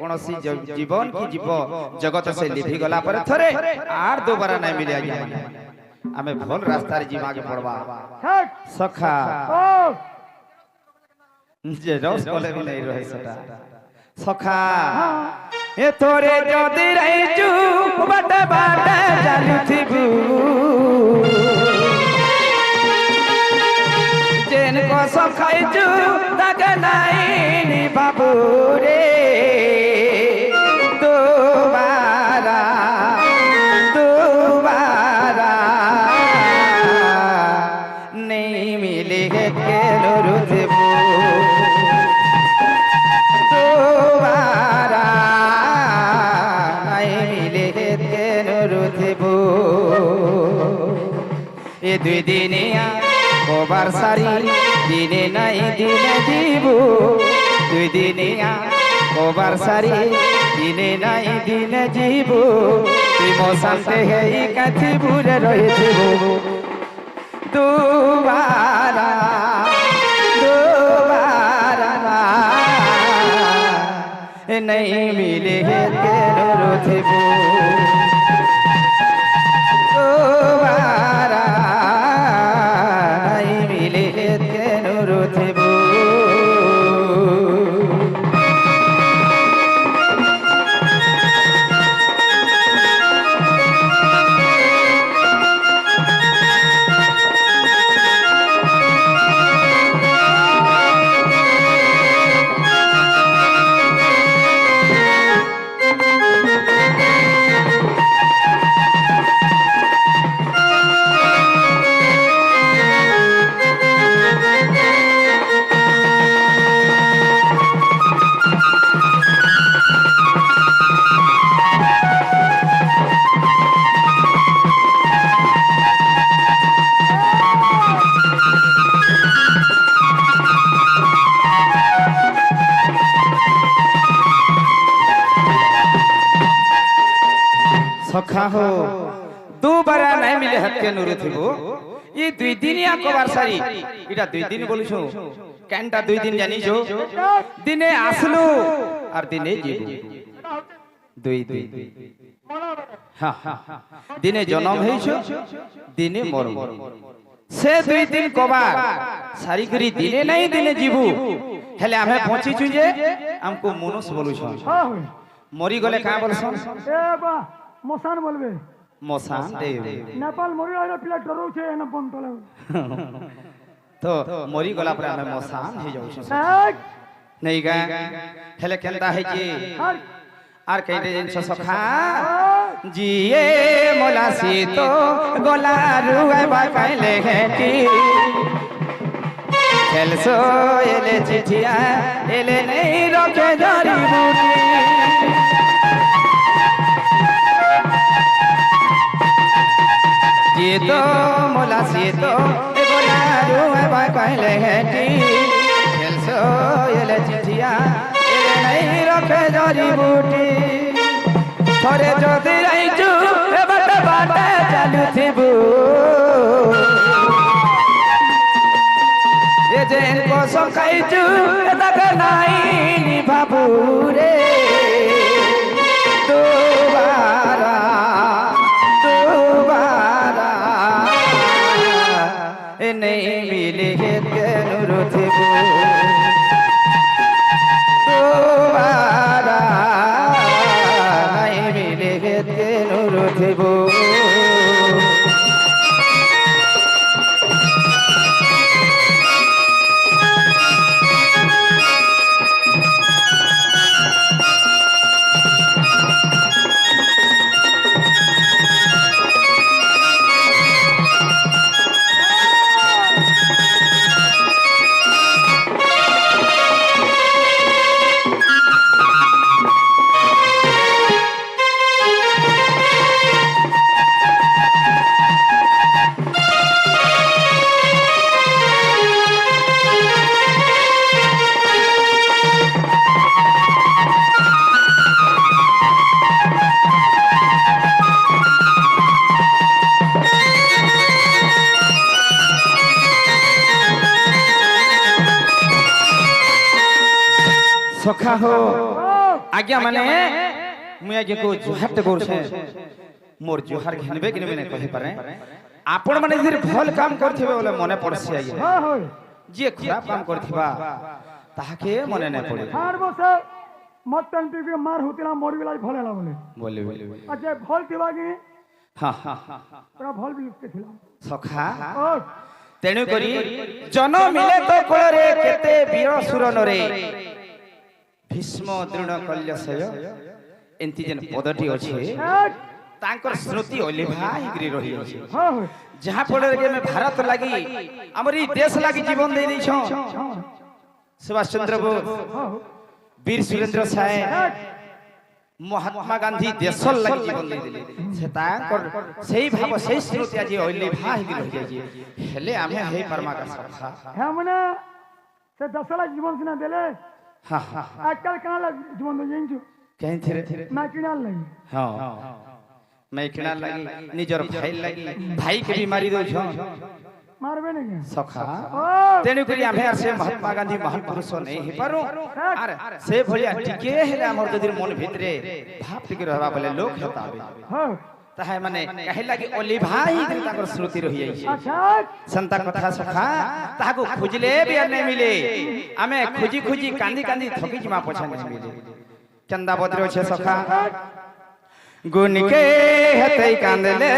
कोनोसी जीवन की जीव जगत से लिभि गला पर थरे आर दोबारा नहीं मिले आज्ञा हमें भल रास्ता रे जीवा के पड़वा सखा जे रस बोले भी नहीं रहे सटा सखा ए तोरे जदी रहिचू बट बाट जालुथिबू जेन को सखाइचू तक नहीं बाबू रे दोबारा दोबारा नहीं मिले के रुथबू दोबारा नहीं मिले के रुथबू ये दुई दिनिया कोबार सारी दिने नहीं दिने जीवू दुई दिनिया कोबार सारी दिने नहीं दिने जीवू तुम शांति है कथी बुरे रहिबू दोबारा दोबारा नहीं मिले के रुथबू दोबारा सखा हो दोबारा नहीं मिले हाथ के नुरे थिबो ये दुई दिनिया कोबार सारी इटा दुई दिन बोलछो केनटा दुई दिन जानी जो दिने आसलू और दिने जीबू दुई दुई हां दिने जन्म हेछो दिने मरम से दुई दिन कोबार सारी करी दिने नहीं दिने जीबू हेले हमें पहुंची छु जे हमको मनुष्य बोलछो मरी गले का बोलछन ए बा मसान बोलबे मसान देव नेपाल मरी आइला पिला डरो छे एना बन तले तो मरी गला पर हमें मसान हे जाउ छ नहीं गा हेले केनता है जी आर कहते जिन सखा जिए मोला सी तो गोला रुए बा कहले हेटी खेलसो एले चिठिया एले नहीं रखे जड़ी बूटी ये तो मोला सी तो गोला रुए बा कहले हेटी खेलसो एले चिठिया एले नहीं रखे जड़ी बूटी थोरे जदी आइचू ए बाटे बाटे चालुथिबू ये जेन को सखाइचू ए तक नहीं बाबू रे दोबारा दोबारा ए नहीं मिले के रुथबू दोबारा नहीं मिले के रुथबू सखा हो आज्ञा माने मुई आज्ञा को जुहार ते करछे मोर जुहार घिनबे कि ने कहि पारे आपण माने जे भल काम करथिबे बोले मने पड़से आइए हाँ हाँ जे खराब काम करथिबा ताहाके मने नै पड़े हार बसे मत तंटी के मार होतिला मोर बिलाई भलेला बोले बोले अच्छा भल थिबा कि हां हां तोरा भल भी लिखते थिला सखा ओ तेणु करी जन मिले तो कोଳରେ केते वीर सुर नरे भीष्म दृढ़ कल्यसय एंती जन पदटी अछि तांकर स्मृति ओलिभा हिग्री रही अछि हाँ हाँ जहाँ पड़े के में भारत लगी हमारी देश लगी जीवन दे दी सुभाष चंद्र बोस वीर सुरेंद्र साय महात्मा गांधी देश लगी जीवन दे दिले से तांकर सही भाव सही स्मृति आज ओलिभा हिग्री रही अछि हेले आमे हे परमा का सखा है मने से 10 लाख जीवन सिना देले हां हां आजकल कहाँ जीवन दे जाइंछु कहीं थे ना किनाल लगी हां मैं किना लगी निजर भाई लगी भाई के भी मारी दो छ मारबे नहीं सखा ओ तेणु करी आमे से महात्मा गांधी महान पुरुष नहीं हे पारो अरे से भलिया टिके हेले हमर जदि मन भितरे भाप टिके रहबा बोले लोक हताबे हाँ ताहे माने कहे लगी ओली भाई दिन ताकर स्मृति रही जाई अच्छा संता कथा सखा ताको खोजले भी नहीं मिले आमे खोजी खोजी कांदी कांदी थकी जिमा पछा नहीं मिले चंदा बद्रो छे सखा गुण के हेतै कांदले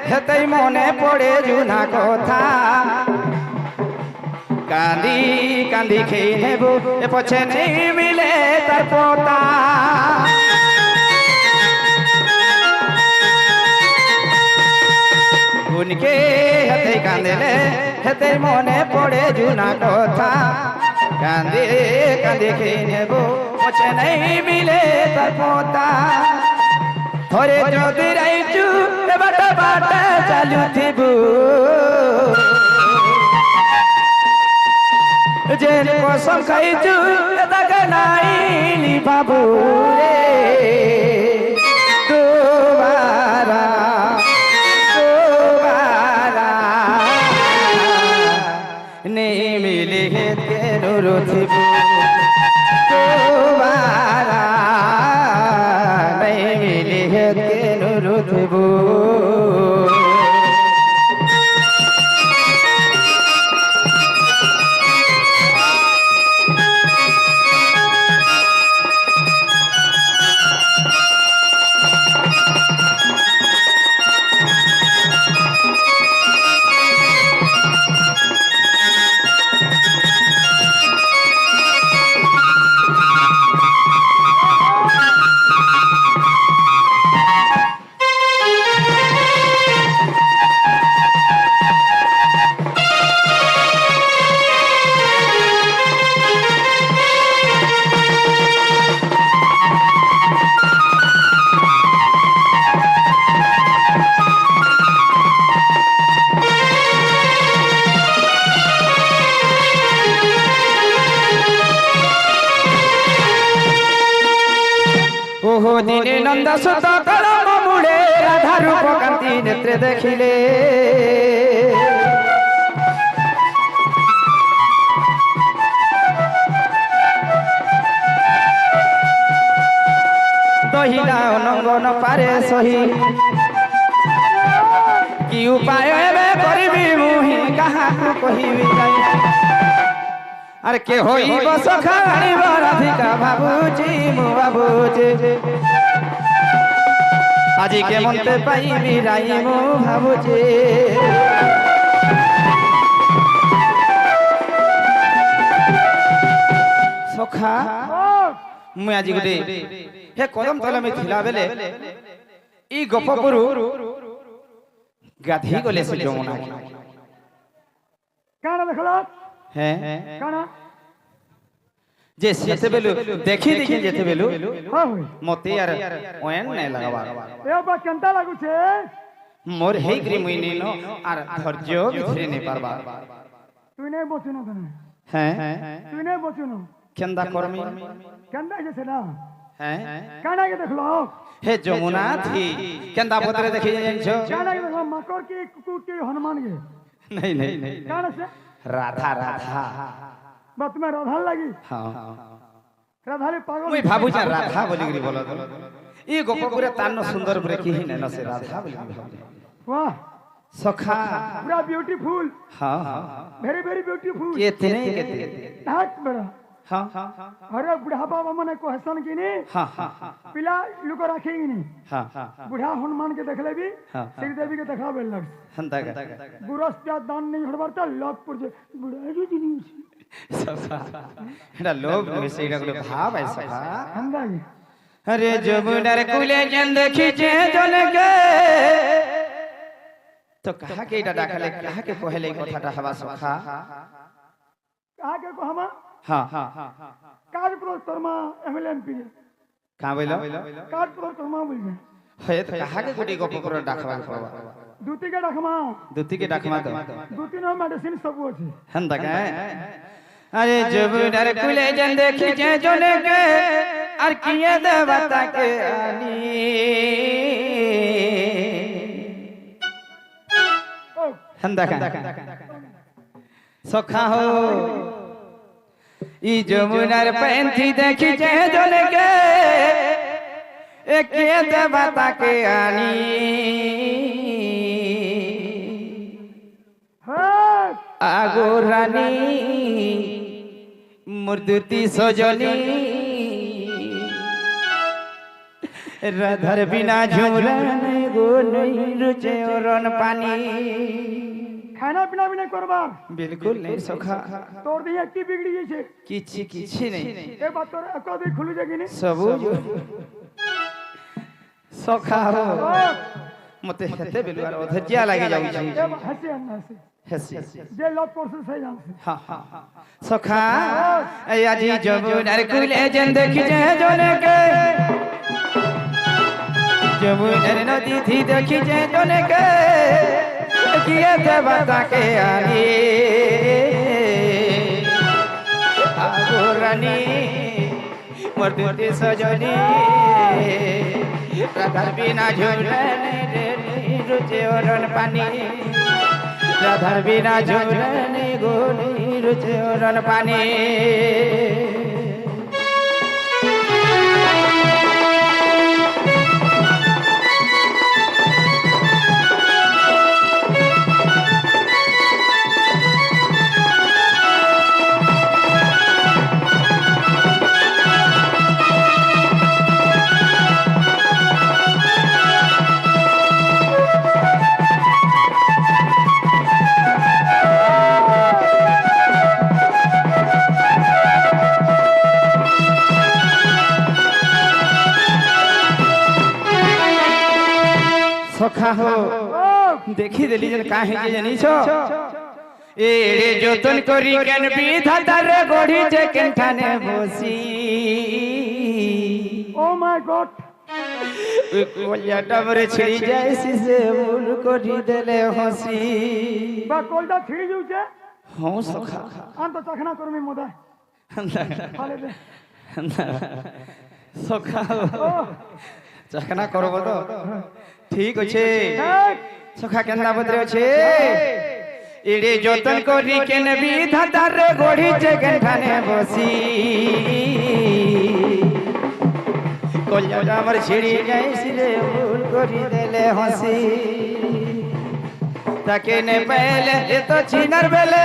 हेतै मने पड़े जुना कथा कांदी कांदी खेनेबो ए पछे नहीं मिले तार पोता गुण के हेतै कांदले हेतै मने पड़े जुना कथा कांदी कांदी खेनेबो पछे नहीं मिले तार पोता थोरे जदि राइचु बाट बाट चालुथिबु जेन कसम खाइचु तक नाइली बाबू रे दोबारा नहीं मिले के नुरुथिबु दोबारा नहीं मिले के नुरुथिबु ओहो दिने नंद सुत कलम मुड़े राधा रूप कांति नेत्रे देखिले दहिना अनंगन पारे सही कि उपाय एबे करबी मुहि कहा को कहिबी जाई अरे के होई बस खाणी राधिका बाबूजी मु बाबूजी आज के मनते पाई मिराई मु बाबूजी सखा मु आज गुटे हे कदम तले में थिला बेले ई गपपुरु गाधी गले से जमुना काना देखला हैं काना जे सेते बेलु देखी देखी जेते बेलु हाँ होई मते यार ओयन नै लगावा ए बा केंता लागु छे मोर हे ग्री मुइनी नो आर धैर्य भितरे नै पारबा तू नै बचुनो तने हैं तू नै बचुनो केंदा कर्मी केंदा जे छे ना हैं काना के देखलो हे जमुना थी केंदा पत्रे देखी जाइन छो काना के देखलो मकर की कुकुर की हनुमान के नहीं नहीं नहीं काना से राधा राधा बात में राधा लगी हां রাধারে পাগল মুই ভাবুছা রাধা বলি গরি বল ই গোপ পুরে তান্ন সুন্দর পুরে কি হি না সে রাধা বলি ভাবলে वाह সখা पूरा ब्यूटीफुल হ্যাঁ হ্যাঁ वेरी वेरी ब्यूटीफुल কেতনে কেতে ढाक बड़ा হ্যাঁ अरे बुढ़ापा मने को हसन की नहीं হ্যাঁ হ্যাঁ पिला लुको रखेंगे नहीं হ্যাঁ হ্যাঁ बुढ़ा हनुमान के देखले भी हाँ, श्री देवी के देखा लग হন্তাগা बुरस जा दान नहीं हड़बर ता लखपुर जे बुढ़ा जो जिनी সখা এটা লোভ নয় সেইটা গুলো ভাব আই সখা हंदा जी अरे जमुनार कुले जन खींचे जलके तो कहा के इटा डाकले कहा के कहले कथाटा हवा सखा कहा के को हमा हां हां काज प्रो शर्मा एमएलएमपी का बोलो काज प्रो शर्मा बोल जे हे तो कहा के गुटी गप कर डाकवा पड़वा दूती के रखमा दुती के डाकमा तो दूती नो मेडिसिन सब अछि हंदा का अरे जमुनार कुले जन खींचे जलके और किए देवता के आनी हंदा का सखा हो ई जमुनार पैंथी देखी जे जले के एक देवता के आनी हां आगो रानी मुर्दुती सजनी राधर बिना झूलन गो नहीं रुचे रन पानी खाना पीना भी नहीं करबा बिल्कुल नहीं सखा तोर दी एक्टिव बिगड़ी जे छे किछि किछि नहीं ए बात तोर अकदे खुली जगी नहीं सबू सखा हो मते हेते बिलुआर अधज्या लागि जाउ छी हसे अन्ना से हेसी जे लव प्रोसेस है जान से हां हां सखा ए आजी जमुनार कुले जन देखि जे जने के जमुनार नदी थी देखी जे जने के किए देवता के आनी आगो रानी मर्दुती सजनी राधार बिना झूलन रुचे रन पानी राधार बिना झूलन गोनी रुचे रन पानी सखा हो देखी देली जन काहे जे जनी छो एड़े जोतन करी केन विधातार गढ़ी जे केनठाने बसी ओ माय गॉड कोलियाटा मरे छिड़ी जायसी से मूल करी देले हसी बा कोलडा छिड़ी जउ छे हां सखा आन तो चखना करमी मोदा खाले दे सखा चखना करबो तो ठीक अच्छे सखा केना बदरे अच्छे एड़े जतन करी केन विधातार गढ़ी जे केनठाने बसी कोलियाटा मर छिड़ी जायसी रे भूल करी देले हसी ताके ने पहले ए तो छिनर बेले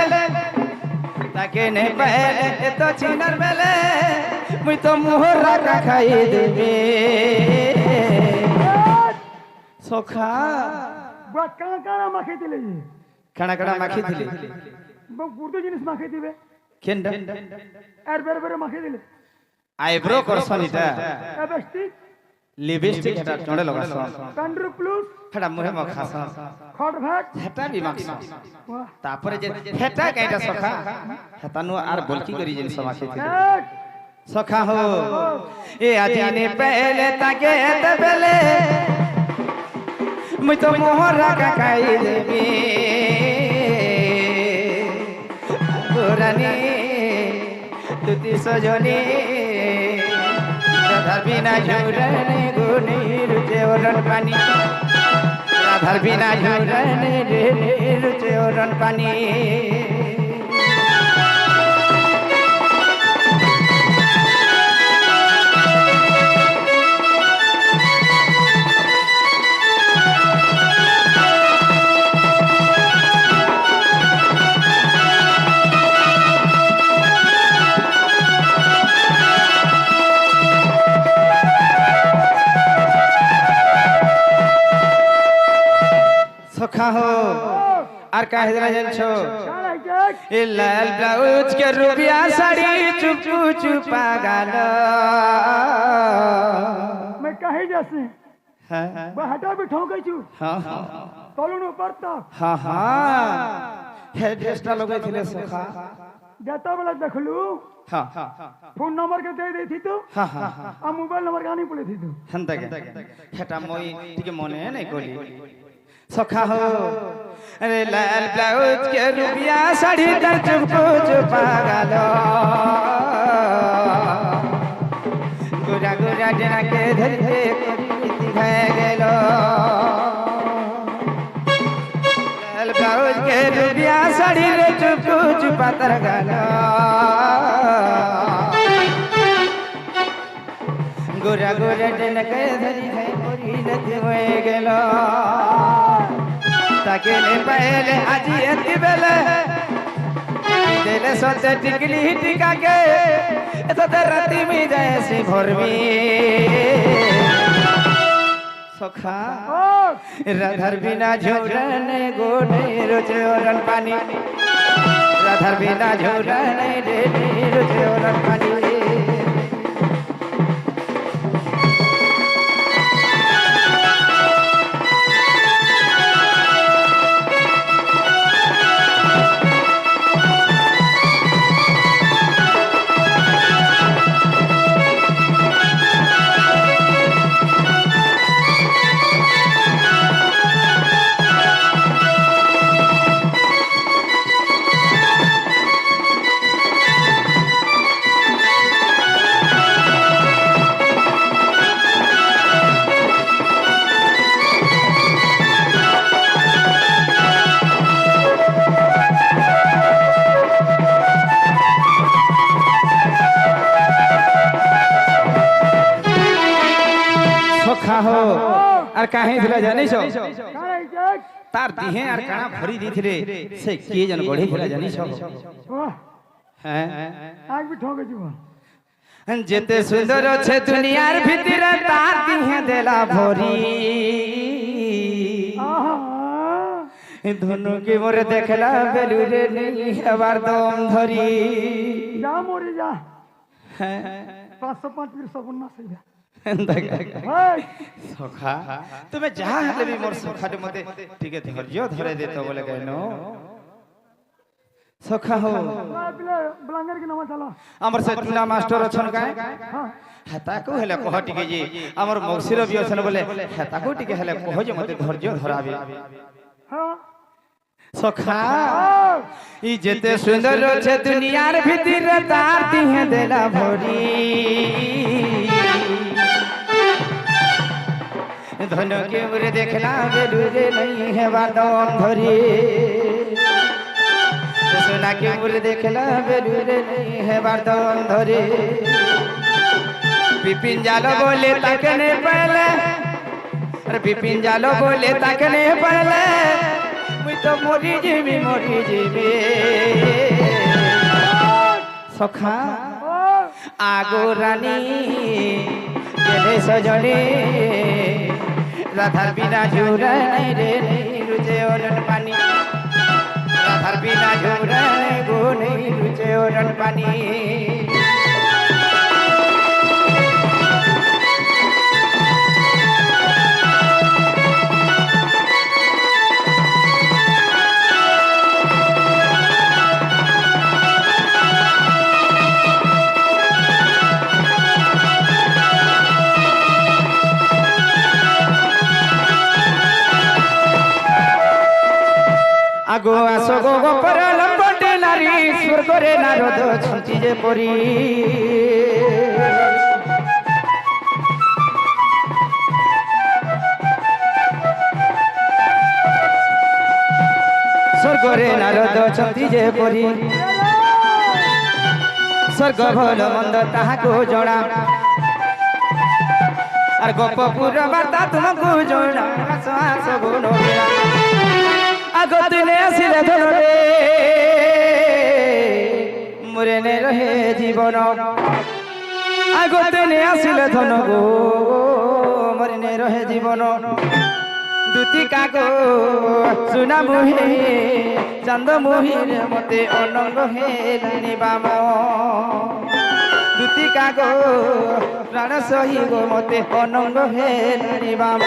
ताके ने पहले ए तो छिनर बेले मुई तो मोहरा का खाई देबे सखा बा काना माखे दिले कणा कणा माखी दिले बा गुर्दो जिनिस माखे दिबे केंडा एर बेरे बेरे माखे दिले आईब्रो करसनिटा लिपस्टिक लिपस्टिक हेटा टोडे लगास कंड्रू प्लस हेटा मुहे म खास खट भाट हेटा भी माखस वाह तापरे जे हेटा काइटा सखा हेता नु आर बोलकी करी जे समाखे थी सखा हो ए आजीने पहले ताके एते बेले मुई तो मोहरा का खाई देबी गोरानी तुती सजनी राधार बिना झूलन गोनी रुचे ओरन पानी राधार बिना झूलन रुचे ओरन पानी सखा हो আর কাহে দিলা জানছো কার আইছে এ লাল ব্লাউজ কে রুবিয়া শাড়ি চুপু চুপা গাল मैं कहे जैसे হ্যাঁ हटा भी ठोकै छु হ্যাঁ হ্যাঁ तलुनु परता হ্যাঁ হ্যাঁ হে ড্রেসটা লগাইছিলে সখা देता बेला देखलू হ্যাঁ फोन नंबर के दे देथी तो হ্যাঁ হ্যাঁ आ मोबाइल नंबर गानी पड़े थी तो হেন্তাকে হেটা মই টিকে মনে নাই কলি সখা হো আরে লাল ব্লাউজ কে রুবিয়া শাড়ি তার চুপকু চুপা গাল গোরা গোরা ডেনাকে ধরতে করিতি হয়ে গেল লাল ব্লাউজ কে রুবিয়া শাড়ি রে চুপকু চুপা তার গাল গোরা গোরা ডেনাকে ধরি হয়ে পরিণতি হয়ে গেল তাকে নে পাইলে আজি এতি বেলে দিলে সতে টিকলি টিকাকে এততে রাতি মি যায় সে ভরবি সখা রাধার বিনা ঝোরনে গোনে রোজে ওরন পানি রাধার বিনা ঝোরনে রে রোজে ওরন পানি সখা হো আর কাহে দিলা জানিছ কার আইছে তার দিহে আর কানা ভরি দিছিলে সে কে জন গড়ি দিলা জানিছ वाह হ্যাঁ आज भी ठोकै छु যেতে সুন্দর আছে দুনিয়ার ভিতরে তার দিহে দেলা ভরি आहा ধনু কি মোরে দেখলা বেলুরে নেই হেবার দম ধরি जा मोरी जा হ্যাঁ 505 फिर सपना सही है হেই সখা তুমি যাহা হলে বি মোর সখাটে মতে টিকে ধৈর্য ধরে দিত বলে কেন সখা হো ब्लांगर के नाम चला আমার সে টুনা মাস্টার অছন কায় हां হেতাকু হেলে কহ টিকে যে আমার মৌসির বি অছন বলে হেতাকু টিকে হেলে কহ যে মতে ধৈর্য ধরাবে हां সখা ই যেতে সুন্দর আছে দুনিয়ার ভিতরে তার দিহে দেলা ভরি ধনু के मुरे देखला बेलुरे नहीं है बादम धरी सोना के मुरे देखला बेलुरे नहीं है बादम धरी बिपिन जालो बोले तकने पहले अरे बिपिन जालो बोले तकने पहले मुई तो मोरी जीवी सखा आगो रानी गेले सजनी राधार बिना झूरा नहीं रे नहीं रुचे ओरन पानी राधार बिना झूरा नहीं गो नहीं रुचे ओरन पानी আগো আসো গো গোপর লম্বটে নারী স্বর্গরে নারদ ছুটি যে পরি স্বর্গরে নারদ ছুটি যে পরি স্বর্গ ভাল মন্দ তাহাকু জনা আর গোপপুর বার্তা তোমাকু জনা আস গুণ আগতনে আসিলে ধরে মরে নে রহে জীবন আগতনে আসিলে ধন গো মরে নে রহে জীবন দুতি কাগো সুনা মুহে চান্দ মুহিরে মতে অনঙ্গ হে নিবাম দুতি কাগো প্রাণ সহি গো মতে অনঙ্গ হে নিবাম